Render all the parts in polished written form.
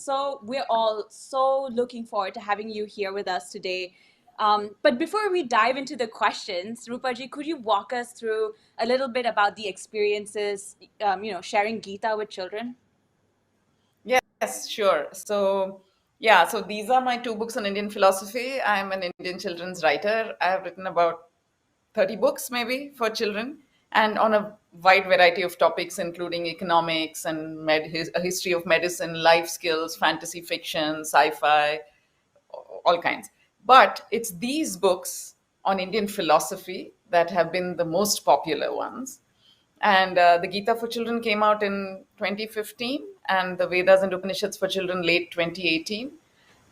So we're all so looking forward to having you here with us today. But before we dive into the questions, Rupaji, could you walk us through a little bit about the experiences, sharing Gita with children? Yes, sure. So, yeah, so these are my two books on Indian philosophy. I'm an Indian children's writer. I have written about 30 books maybe for children and on a wide variety of topics, including economics and a history of medicine, life skills, fantasy fiction, sci-fi, all kinds. But it's these books on Indian philosophy that have been the most popular ones. And the Gita for Children came out in 2015, and the Vedas and Upanishads for Children late 2018.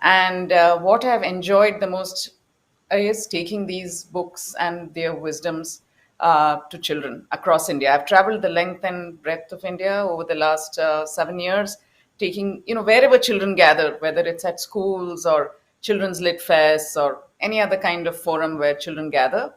And what I've enjoyed the most is taking these books and their wisdoms to children across India. I've traveled the length and breadth of India over the last 7 years, taking, wherever children gather, whether it's at schools or children's lit fests or any other kind of forum where children gather.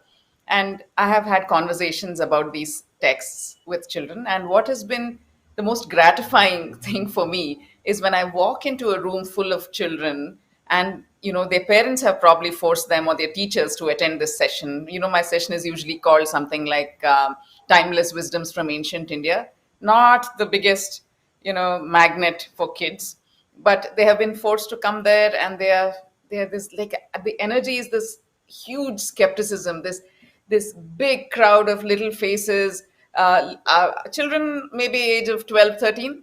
And I have had conversations about these texts with children. And what has been the most gratifying thing for me is when I walk into a room full of children and their parents have probably forced them or their teachers to attend this session. My session is usually called something like Timeless Wisdoms from Ancient India. Not the biggest magnet for kids, but they have been forced to come there, and they are this, like, the energy is this huge skepticism, this big crowd of little faces, children maybe age of 12, 13,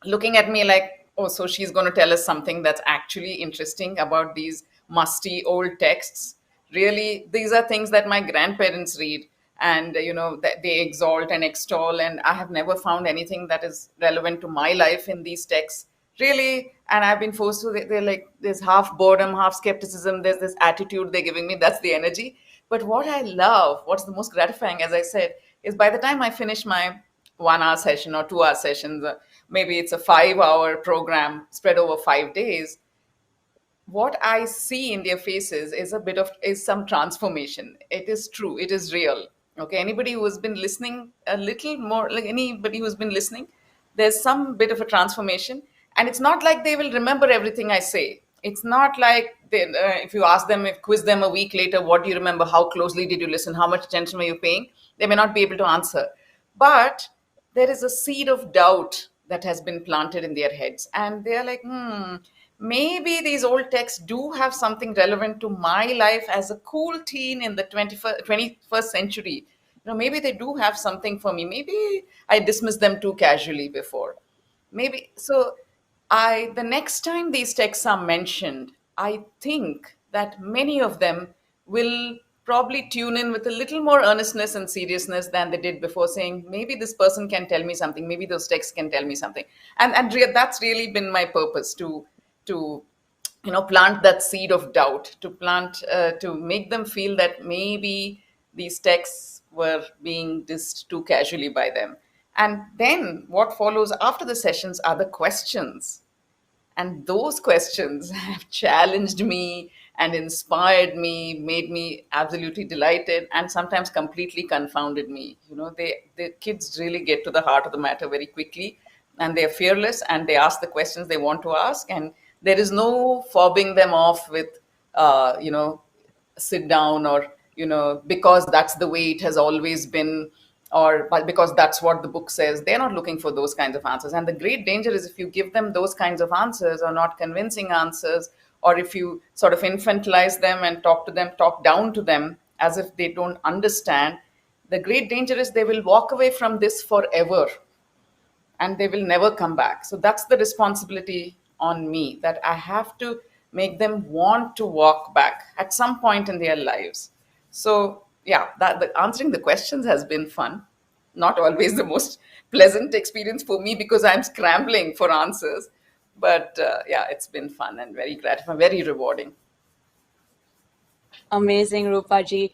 looking at me like, oh, so she's going to tell us something that's actually interesting about these musty old texts. Really, these are things that my grandparents read, and that they exalt and extol, and I have never found anything that is relevant to my life in these texts, really. And I've been forced to, they're like, there's half boredom, half skepticism, there's this attitude they're giving me, that's the energy. But what I love, what's the most gratifying, as I said, is by the time I finish my 1 hour session or 2 hour sessions, maybe it's a 5 hour program spread over 5 days, what I see in their faces is some transformation. It is true, it is real. Okay, anybody who has been listening a little more, like anybody who's been listening, there's some bit of a transformation. And it's not like they will remember everything I say. It's not like if you ask them, if quiz them a week later, what do you remember? How closely did you listen? How much attention were you paying? They may not be able to answer. But there is a seed of doubt that has been planted in their heads. And they're like, maybe these old texts do have something relevant to my life as a cool teen in the 21st century. Maybe they do have something for me. Maybe I dismissed them too casually before. Maybe so. The next time these texts are mentioned, I think that many of them will probably tune in with a little more earnestness and seriousness than they did before, saying, maybe this person can tell me something, maybe those texts can tell me something. And that's really been my purpose, to plant that seed of doubt, to make them feel that maybe these texts were being dissed too casually by them. And then what follows after the sessions are the questions. And those questions have challenged me and inspired me, made me absolutely delighted, and sometimes completely confounded me. The kids really get to the heart of the matter very quickly, and they're fearless, and they ask the questions they want to ask, and there is no fobbing them off with, sit down, or because that's the way it has always been, or but because that's what the book says. They're not looking for those kinds of answers. And the great danger is if you give them those kinds of answers, or not convincing answers, or if you sort of infantilize them and talk down to them as if they don't understand, the great danger is they will walk away from this forever and they will never come back. So that's the responsibility on me, that I have to make them want to walk back at some point in their lives. So yeah, answering the questions has been fun. Not always the most pleasant experience for me because I'm scrambling for answers. But yeah, it's been fun and very gratifying, very rewarding. Amazing, Rupaji.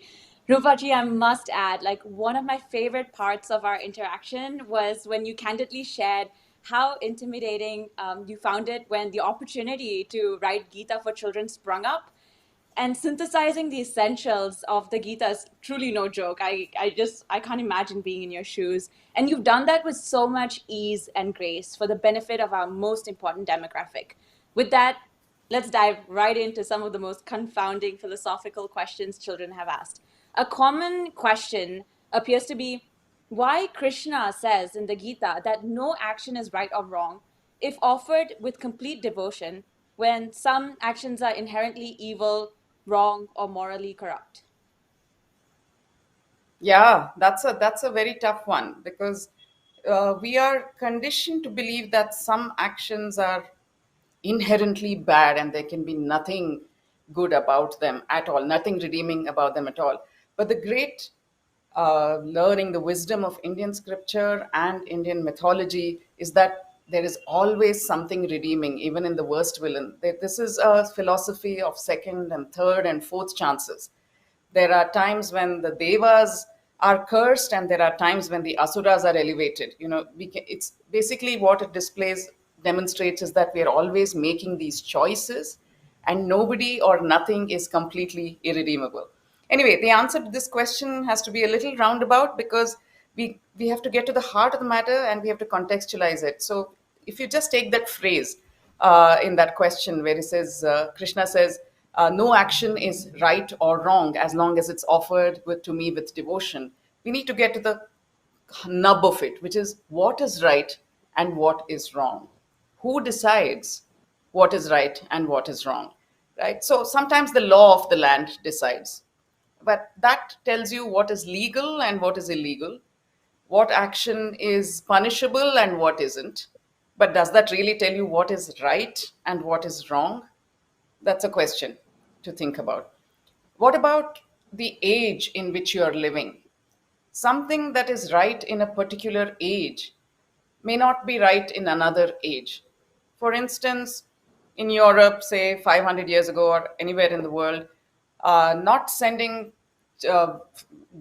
Rupaji, I must add, like one of my favorite parts of our interaction was when you candidly shared how intimidating you found it when the opportunity to write Gita for children sprung up. And synthesizing the essentials of the Gita is truly no joke. I can't imagine being in your shoes. And you've done that with so much ease and grace for the benefit of our most important demographic. With that, let's dive right into some of the most confounding philosophical questions children have asked. A common question appears to be why Krishna says in the Gita that no action is right or wrong if offered with complete devotion, when some actions are inherently evil, wrong, or morally corrupt. Yeah, that's a very tough one because we are conditioned to believe that some actions are inherently bad and there can be nothing good about them at all, nothing redeeming about them at all. But the great learning, the wisdom of Indian scripture and Indian mythology is that there is always something redeeming, even in the worst villain. This is a philosophy of second and third and fourth chances. There are times when the devas are cursed and there are times when the asuras are elevated. It's basically what it displays, demonstrates, is that we are always making these choices and nobody or nothing is completely irredeemable. Anyway, the answer to this question has to be a little roundabout because we have to get to the heart of the matter and we have to contextualize it. So if you just take that phrase in that question where it says, Krishna says, no action is right or wrong as long as it's offered to me with devotion. We need to get to the nub of it, which is what is right and what is wrong. Who decides what is right and what is wrong, right? So sometimes the law of the land decides, but that tells you what is legal and what is illegal, what action is punishable and what isn't. But does that really tell you what is right and what is wrong? That's a question to think about. What about the age in which you are living? Something that is right in a particular age may not be right in another age. For instance, in Europe, say 500 years ago, or anywhere in the world, not sending uh,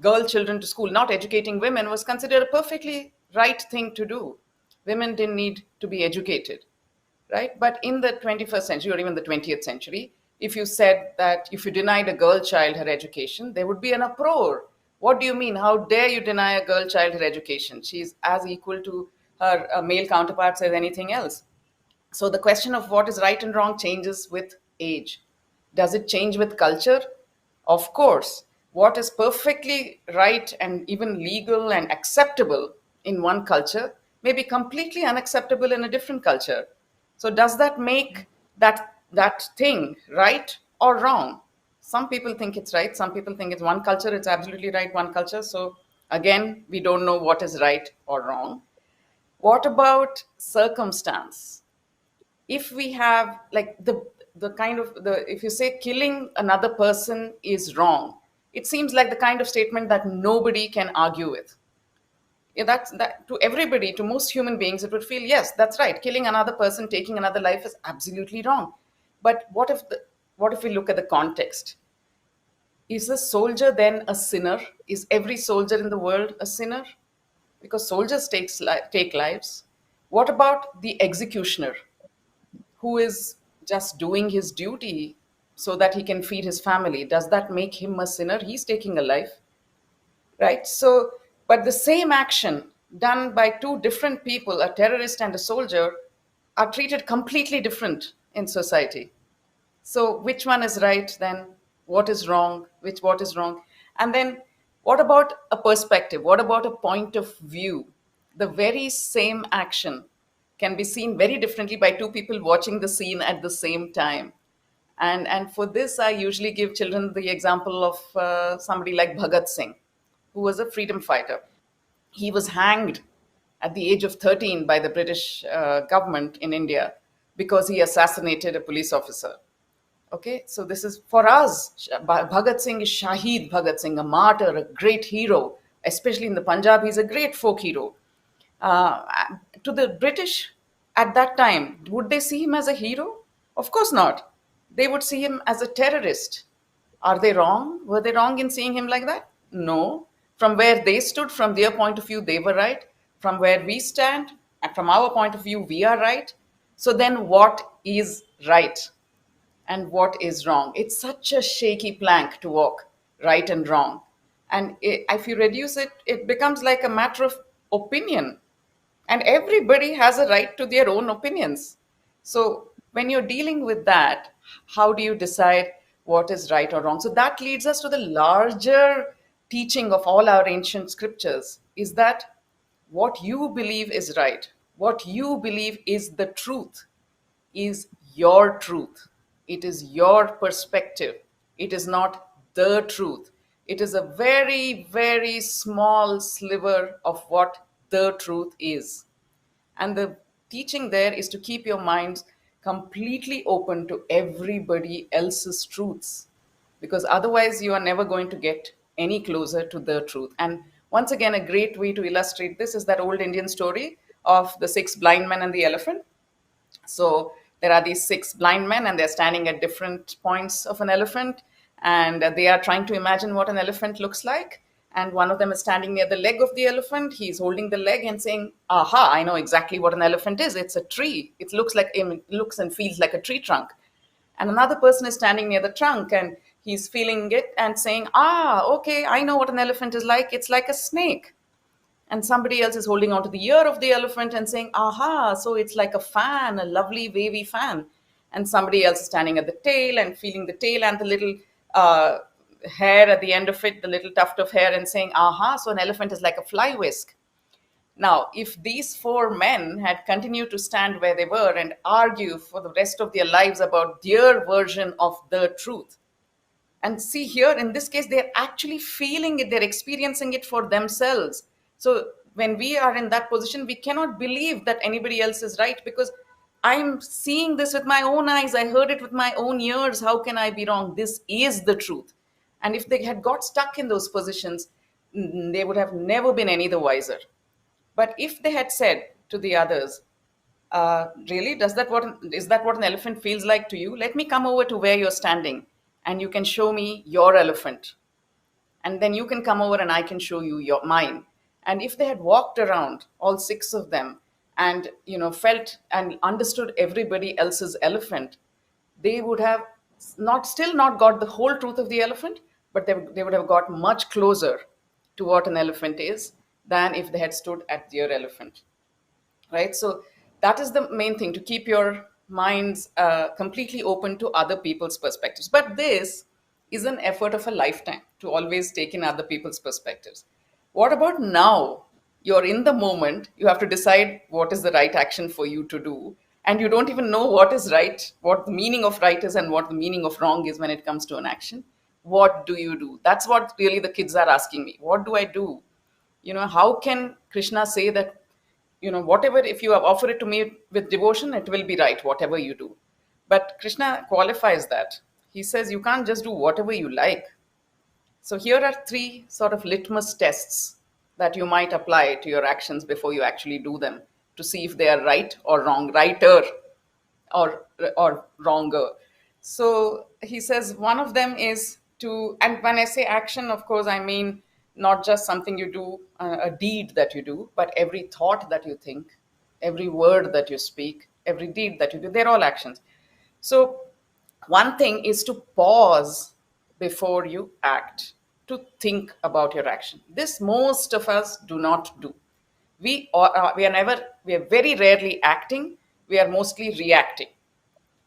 girl children to school, not educating women was considered a perfectly right thing to do. Women didn't need to be educated, right? But in the 21st century or even the 20th century, if you said that if you denied a girl child her education, there would be an uproar. What do you mean? How dare you deny a girl child her education? She's as equal to her male counterparts as anything else. So the question of what is right and wrong changes with age. Does it change with culture? Of course. What is perfectly right and even legal and acceptable in one culture may be completely unacceptable in a different culture. So does that make that thing right or wrong? Some people think it's right, some people think it's one culture, it's absolutely right, one culture. So again, we don't know what is right or wrong. What about circumstance? If we have like the kind of the if you say killing another person is wrong, it seems like the kind of statement that nobody can argue with. Yeah, that to everybody, to most human beings, it would feel, yes, that's right, killing another person, taking another life is absolutely wrong. But what if we look at the context? Is the soldier then a sinner? Is every soldier in the world a sinner? Because soldiers take lives. What about the executioner who is just doing his duty so that he can feed his family? Does that make him a sinner? He's taking a life, right? So, but the same action done by two different people, a terrorist and a soldier, are treated completely different in society. So which one is right then? What is wrong? What is wrong? And then what about a perspective? What about a point of view? The very same action can be seen very differently by two people watching the scene at the same time. And for this, I usually give children the example of somebody like Bhagat Singh, who was a freedom fighter. He was hanged at the age of 13 by the British government in India because he assassinated a police officer. Okay, so this is for us. Bhagat Singh is Shahid Bhagat Singh, a martyr, a great hero. Especially in the Punjab, he's a great folk hero. Uh, to the British at that time, would they see him as a hero? Of course not. They would see him as a terrorist. Are they wrong? Were they wrong in seeing him like that? No. From where they stood, from their point of view, they were right. From where we stand, and from our point of view, we are right. So then, what is right? and what is wrong. It's such a shaky plank to walk, right and wrong. And if you reduce it, it becomes like a matter of opinion. And everybody has a right to their own opinions. So when you're dealing with that, how do you decide what is right or wrong? So that leads us to the larger teaching of all our ancient scriptures, is that what you believe is right, what you believe is the truth, is your truth. It is your perspective. It is not the truth. It is a very, very small sliver of what the truth is. And the teaching there is to keep your minds completely open to everybody else's truths, because otherwise you are never going to get any closer to the truth. And once again, a great way to illustrate this is that old Indian story of the six blind men and the elephant. So there are these six blind men, and they're standing at different points of an elephant, and they are trying to imagine what an elephant looks like. And one of them is standing near the leg of the elephant. He's holding the leg and saying, "Aha! I know exactly what an elephant is. It's a tree. It looks and feels like a tree trunk." And another person is standing near the trunk, and he's feeling it and saying, "Ah, okay, I know what an elephant is like. It's like a snake." And somebody else is holding onto the ear of the elephant and saying, "Aha, so it's like a fan, a lovely wavy fan." And somebody else is standing at the tail and feeling the tail and the little uh, hair at the end of it, the little tuft of hair, and saying, "Aha, so an elephant is like a fly whisk." Now, if these four men had continued to stand where they were and argue for the rest of their lives about their version of the truth, and see here, in this case, they're actually feeling it, they're experiencing it for themselves. So when we are in that position, we cannot believe that anybody else is right, because I'm seeing this with my own eyes. I heard it with my own ears. How can I be wrong? This is the truth. And if they had got stuck in those positions, they would have never been any the wiser. But if they had said to the others, really, is that what an elephant feels like to you? Let me come over to where you're standing, and you can show me your elephant, and then you can come over and I can show you your mine. And if they had walked around, all six of them, and felt and understood everybody else's elephant, they would have not got the whole truth of the elephant, but they would have got much closer to what an elephant is than if they had stood at their elephant, right? So that is the main thing, to keep your minds completely open to other people's perspectives. But this is an effort of a lifetime, to always take in other people's perspectives. What about now? You're in the moment, you have to decide what is the right action for you to do, and you don't even know what is right, what the meaning of right is, and what the meaning of wrong is when it comes to an action. What do you do? That's what really the kids are asking me. What do I do? How can Krishna say that, whatever, if you offer it to me with devotion, it will be right, whatever you do? But Krishna qualifies that. He says you can't just do whatever you like. So here are three sort of litmus tests that you might apply to your actions before you actually do them, to see if they are right or wrong, righter or wronger. So he says one of them is to, and when I say action, of course, I mean not just something you do, a deed that you do, but every thought that you think, every word that you speak, every deed that you do, they're all actions. So one thing is to pause before you act, to think about your action. This most of us do not do. We are very rarely acting. We are mostly reacting.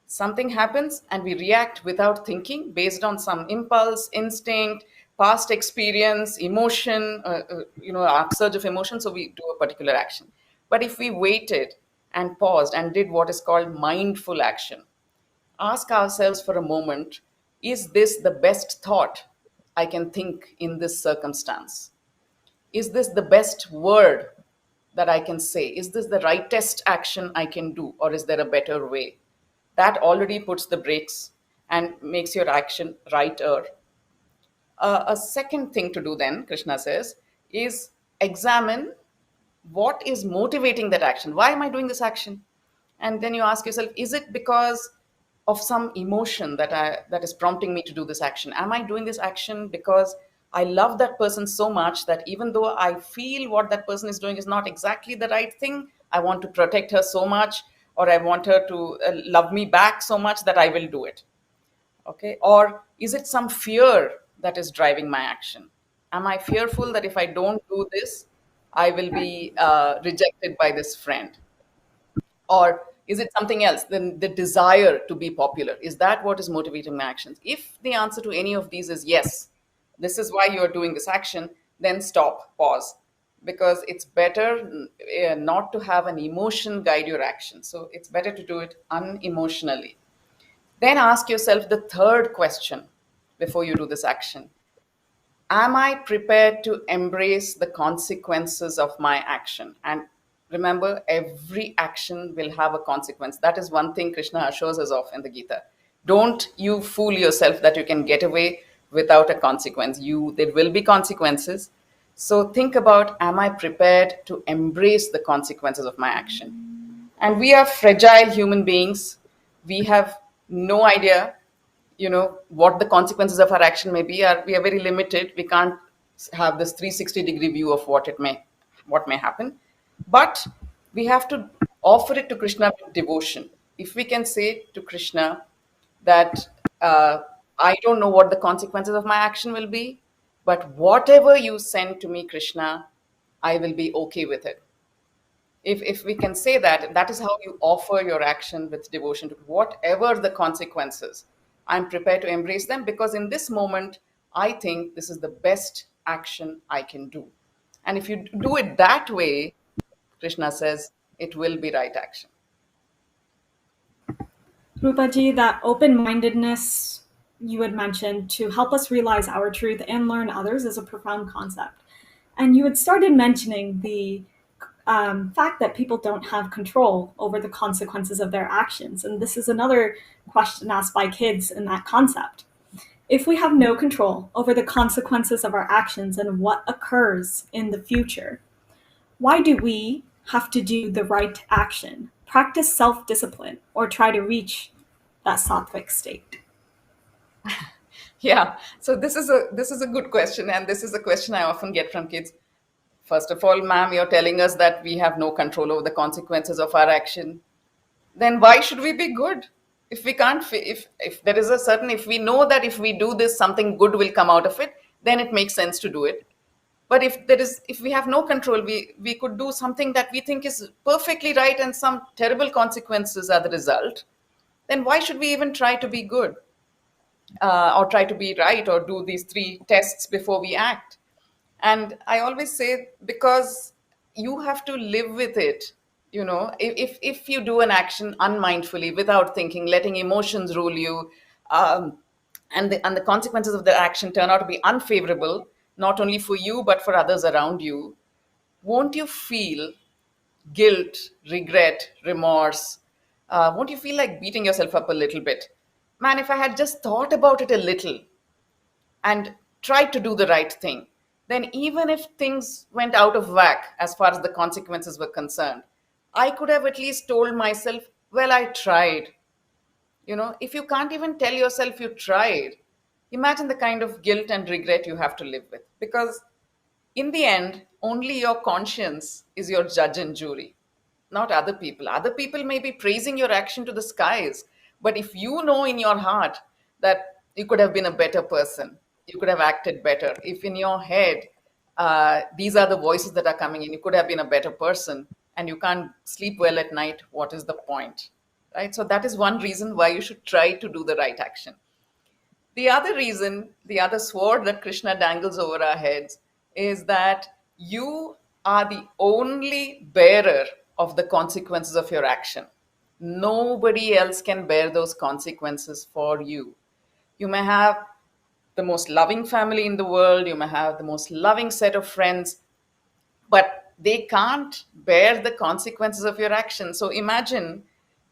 Something happens and we react without thinking, based on some impulse, instinct, past experience, emotion, upsurge of emotion. So we do a particular action. But if we waited and paused and did what is called mindful action, ask ourselves for a moment, is this the best thought I can think in this circumstance? Is this the best word that I can say? Is this the rightest action I can do, or is there a better way? That already puts the brakes and makes your action righter. A second thing to do, then, Krishna says, is examine what is motivating that action. Why am I doing this action? And then you ask yourself, is it because of some emotion that is prompting me to do this action? Am I doing this action because I love that person so much that even though I feel what that person is doing is not exactly the right thing, I want to protect her so much, or I want her to love me back so much that I will do it? Okay, or is it some fear that is driving my action? Am I fearful that if I don't do this, I will be rejected by this friend? Or is it something else? Then the desire to be popular, is that what is motivating my actions? If the answer to any of these is yes, this is why you are doing this action, then stop, pause, because it's better not to have an emotion guide your action. So it's better to do it unemotionally. Then ask yourself the third question before you do this action: am I prepared to embrace the consequences of my action? And remember, every action will have a consequence. That is one thing Krishna assures us of in the Gita. Don't you fool yourself that you can get away without a consequence. There will be consequences. So think about, am I prepared to embrace the consequences of my action? And we are fragile human beings. We have no idea, what the consequences of our action may be. We are very limited. We can't have this 360-degree view of what may happen. But we have to offer it to Krishna with devotion. If we can say to Krishna that, I don't know what the consequences of my action will be, but whatever you send to me, Krishna, I will be okay with it. If we can say that, that is how you offer your action with devotion. To whatever the consequences, I'm prepared to embrace them, because in this moment I think this is the best action I can do. And if you do it that way, Krishna says it will be right action. Rupaji, that open-mindedness you had mentioned to help us realize our truth and learn others is a profound concept. And you had started mentioning the fact that people don't have control over the consequences of their actions. And this is another question asked by kids in that concept. If we have no control over the consequences of our actions and what occurs in the future, why do we have to do the right action, practice self-discipline, or try to reach that sattvic state? Yeah, so this is a good question, and this is a question I often get from kids. First of all, ma'am, you're telling us that we have no control over the consequences of our action. Then why should we be good? If we can't if there is a certain, if we know that if we do this, something good will come out of it, then it makes sense to do it. But if we have no control, we could do something that we think is perfectly right and some terrible consequences are the result, then why should we even try to be good, or try to be right, or do these three tests before we act? And I always say, because you have to live with it. If you do an action unmindfully, without thinking, letting emotions rule you, um, and the consequences of the action turn out to be unfavorable, not only for you but for others around you, won't you feel guilt, regret, remorse? Won't you feel like beating yourself up a little bit? Man, if I had just thought about it a little and tried to do the right thing, then even if things went out of whack as far as the consequences were concerned, I could have at least told myself, well, I tried. If you can't even tell yourself you tried, imagine the kind of guilt and regret you have to live with. Because in the end, only your conscience is your judge and jury, not other people. Other people may be praising your action to the skies, but if you know in your heart that you could have been a better person, you could have acted better, if in your head these are the voices that are coming in, you could have been a better person, and you can't sleep well at night, what is the point? Right? So that is one reason why you should try to do the right action. The other reason, the other sword that Krishna dangles over our heads, is that you are the only bearer of the consequences of your action. Nobody else can bear those consequences for you. You may have the most loving family in the world, you may have the most loving set of friends, but they can't bear the consequences of your actions. So imagine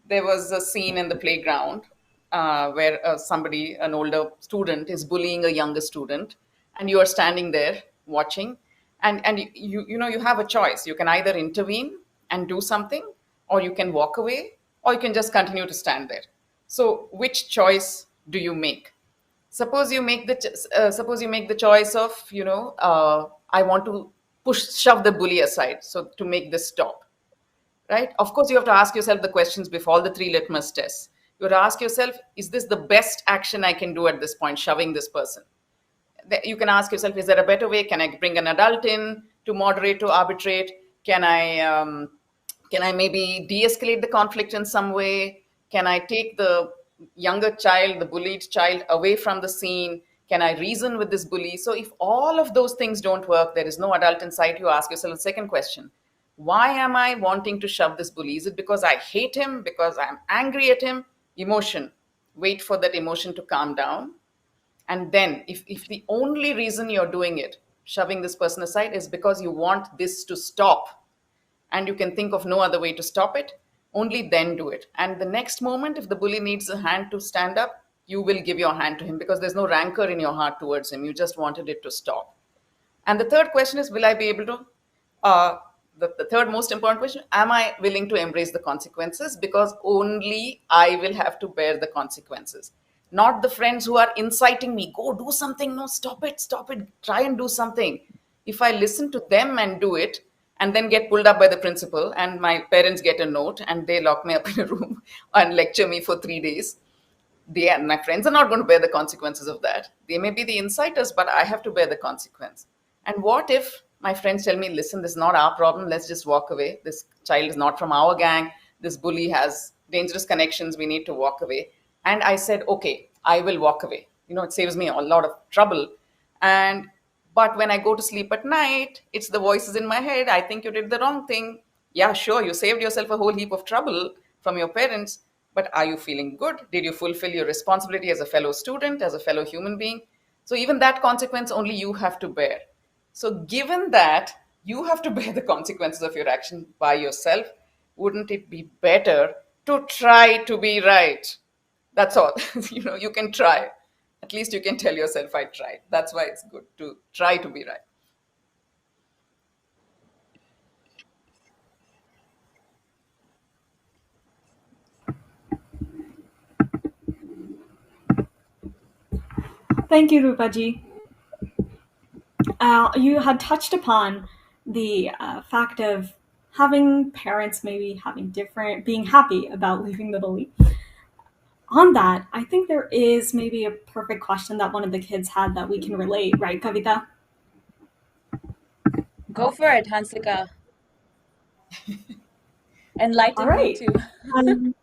there was a scene in the playground where somebody, an older student, is bullying a younger student, and you are standing there watching, and you have a choice. You can either intervene and do something, or you can walk away, or you can just continue to stand there. So which choice do you make? Suppose you make the choice of, I want to shove the bully aside, so to make this stop. Right? Of course, you have to ask yourself the questions before, all the three litmus tests. You would ask yourself, is this the best action I can do at this point, shoving this person? You can ask yourself, is there a better way? Can I bring an adult in to moderate, to arbitrate? Can I maybe de-escalate the conflict in some way? Can I take the younger child, the bullied child, away from the scene? Can I reason with this bully? So if all of those things don't work, there is no adult in sight, you ask yourself a second question. Why am I wanting to shove this bully? Is it because I hate him? Because I'm angry at him? Emotion. Wait for that emotion to calm down. And then if the only reason you're doing it, shoving this person aside, is because you want this to stop, and you can think of no other way to stop it, only then do it. And the next moment, if the bully needs a hand to stand up, you will give your hand to him, because there's no rancor in your heart towards him. You just wanted it to stop. And the third question is, will I be able to? The third most important question, am I willing to embrace the consequences? Because only I will have to bear the consequences. Not the friends who are inciting me, go do something. No, stop it, try and do something. If I listen to them and do it, and then get pulled up by the principal, and my parents get a note, and they lock me up in a room and lecture me for 3 days, my friends are not going to bear the consequences of that. They may be the inciters, but I have to bear the consequence. And what if my friends tell me, listen, this is not our problem, let's just walk away. This child is not from our gang. This bully has dangerous connections. We need to walk away. And I said, okay, I will walk away. It saves me a lot of trouble. But when I go to sleep at night, it's the voices in my head. I think you did the wrong thing. Yeah, sure, you saved yourself a whole heap of trouble from your parents. But are you feeling good? Did you fulfill your responsibility as a fellow student, as a fellow human being? So even that consequence only you have to bear. So given that you have to bear the consequences of your action by yourself, wouldn't it be better to try to be right? That's all. You can try. At least you can tell yourself, I tried. That's why it's good to try to be right. Thank you, Rupaji. You had touched upon the fact of having parents maybe being happy about leaving the bully. On that, I think there is maybe a perfect question that one of the kids had that we can relate, right, Kavita? Go for it, Hanslika. All Enlighten me right. too.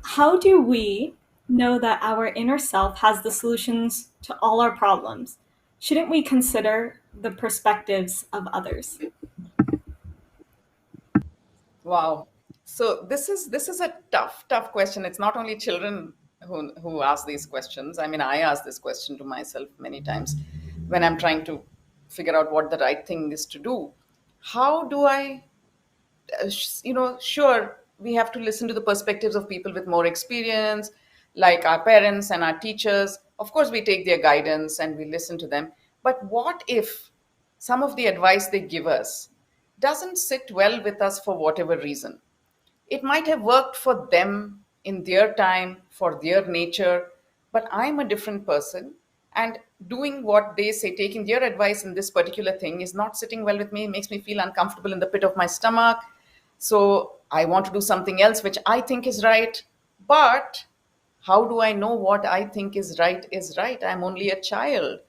How do we know that our inner self has the solutions to all our problems? Shouldn't we consider the perspectives of others? Wow. So this is a tough question. It's not only children who ask these questions. I mean, I ask this question to myself many times when I'm trying to figure out what the right thing is to do. How do I, sure, we have to listen to the perspectives of people with more experience, like our parents and our teachers. Of course, we take their guidance and we listen to them. But what if some of the advice they give us doesn't sit well with us for whatever reason? It might have worked for them in their time, for their nature, but I'm a different person. And doing what they say, taking their advice in this particular thing, is not sitting well with me. It makes me feel uncomfortable in the pit of my stomach. So I want to do something else which I think is right. But how do I know what I think is right is right? I'm only a child.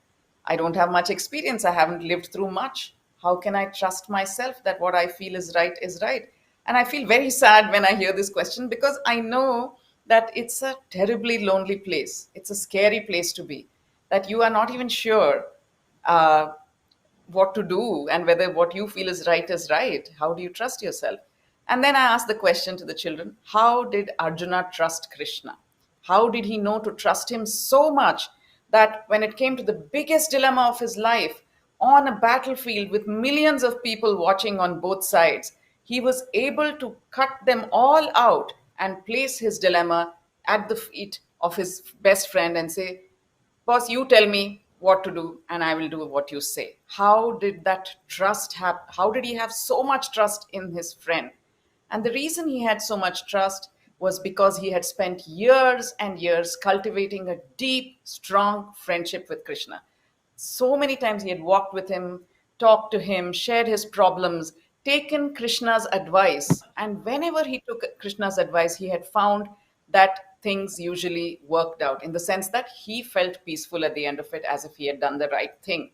I don't have much experience. I haven't lived through much. How can I trust myself that what I feel is right is right? And I feel very sad when I hear this question, because I know that it's a terribly lonely place. It's a scary place to be, that you are not even sure uh, what to do and whether what you feel is right is right. How do you trust yourself? And then I asked the question to the children, how did Arjuna trust Krishna? How did he know to trust him so much that when it came to the biggest dilemma of his life, on a battlefield with millions of people watching on both sides, he was able to cut them all out and place his dilemma at the feet of his best friend and say, boss, you tell me what to do and I will do what you say. How did that trust happen? How did he have so much trust in his friend? And the reason he had so much trust was because he had spent years and years cultivating a deep, strong friendship with Krishna. So many times he had walked with him, talked to him, shared his problems, taken Krishna's advice. And whenever he took Krishna's advice, he had found that things usually worked out in the sense that he felt peaceful at the end of it as if he had done the right thing.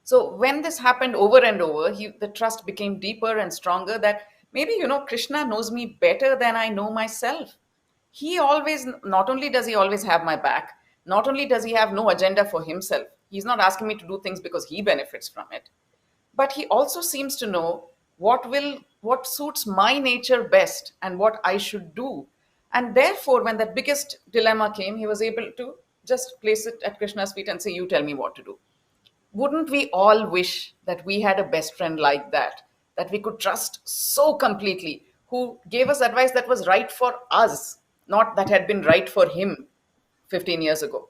So when this happened over and over, the trust became deeper and stronger that maybe, Krishna knows me better than I know myself. He always, not only does he always have my back, not only does he have no agenda for himself, he's not asking me to do things because he benefits from it, but he also seems to know what suits my nature best and what I should do. And therefore, when that biggest dilemma came, he was able to just place it at Krishna's feet and say, you tell me what to do. Wouldn't we all wish that we had a best friend like that we could trust so completely, who gave us advice that was right for us, not that had been right for him 15 years ago?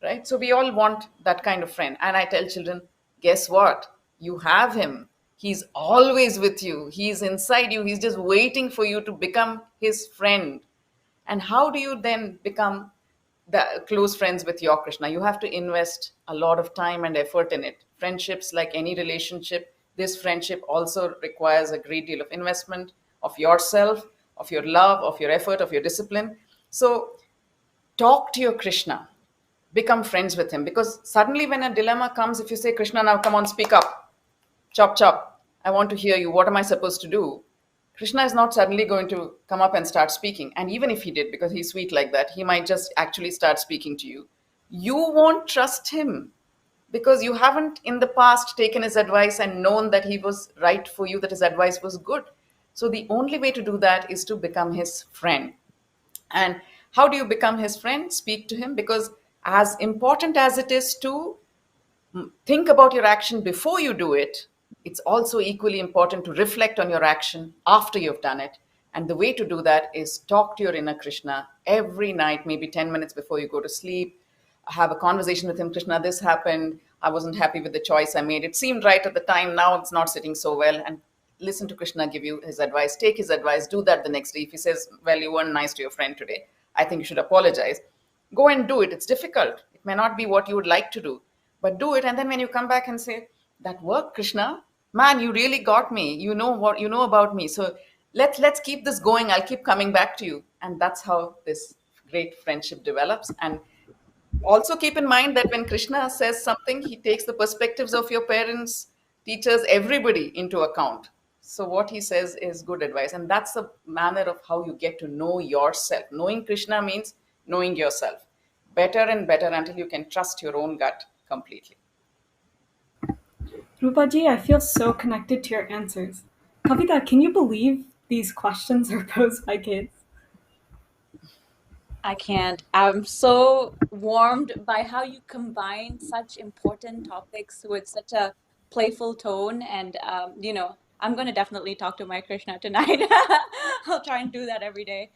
Right? So we all want that kind of friend. And I tell children, guess what? You have him. He's always with you. He's inside you. He's just waiting for you to become his friend. And how do you then become the close friends with your Krishna? You have to invest a lot of time and effort in it. Friendships, like any relationship, this friendship also requires a great deal of investment of yourself, of your love, of your effort, of your discipline. So talk to your Krishna, become friends with him, because suddenly when a dilemma comes, if you say, Krishna, now come on, speak up, chop chop, I want to hear you, what am I supposed to do? Krishna is not suddenly going to come up and start speaking. And even if he did, because he's sweet like that, he might just actually start speaking to you. You won't trust him because you haven't in the past taken his advice and known that he was right for you, that his advice was good. So the only way to do that is to become his friend. And how do you become his friend? Speak to him, because as important as it is to think about your action before you do it, it's also equally important to reflect on your action after you've done it. And the way to do that is talk to your inner Krishna every night, maybe 10 minutes before you go to sleep. Have a conversation with him. Krishna, this happened. I wasn't happy with the choice I made. It seemed right at the time. Now it's not sitting so well. And listen to Krishna give you his advice. Take his advice. Do that the next day. If he says, well, you weren't nice to your friend today, I think you should apologize. Go and do it. It's difficult. It may not be what you would like to do, but do it. And then when you come back and say, that worked, Krishna, man, you really got me. You know what you know about me. So let's keep this going. I'll keep coming back to you. And that's how this great friendship develops. And also keep in mind that when Krishna says something, he takes the perspectives of your parents, teachers, everybody into account. So what he says is good advice. And that's the manner of how you get to know yourself. Knowing Krishna means knowing yourself better and better until you can trust your own gut completely. Rupaji, I feel so connected to your answers. Kavita, can you believe these questions are posed by kids? I can't. I'm so warmed by how you combine such important topics with such a playful tone. And, I'm going to definitely talk to my Krishna tonight. I'll try and do that every day.